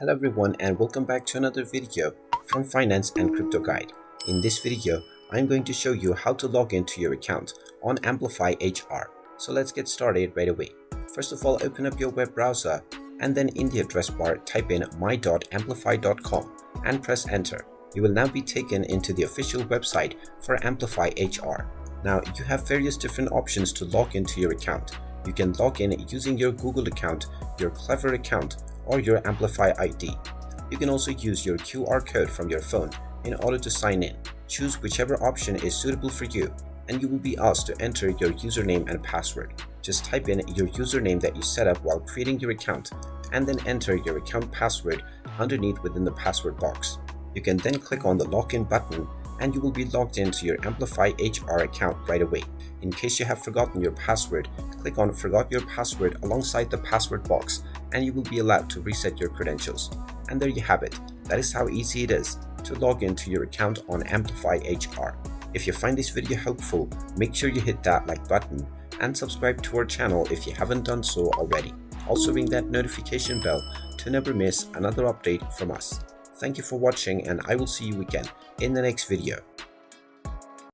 Hello everyone and welcome back to another video from Finance and Crypto Guide. In this video, I'm going to show you how to log into your account on Amplify HR. So let's get started right away. First of all, open up your web browser and then in the address bar type in my.amplify.com and press enter. You will now be taken into the official website for Amplify HR. Now you have various different options to log into your account. You can log in using your Google account, your Clever account, or your Amplify ID. You can also use your QR code from your phone in order to sign in. Choose whichever option is suitable for you, and you will be asked to enter your username and password. Just type in your username that you set up while creating your account, and then enter your account password underneath within the password box. You can then click on the login button and you will be logged into your Amplify HR account right away. In case you have forgotten your password, click on Forgot Your Password alongside the password box and you will be allowed to reset your credentials. And there you have it. That is how easy it is to log into your account on Amplify HR. If you find this video helpful, make sure you hit that like button and subscribe to our channel if you haven't done so already. Also ring that notification bell to never miss another update from us. Thank you for watching and I will see you again in the next video.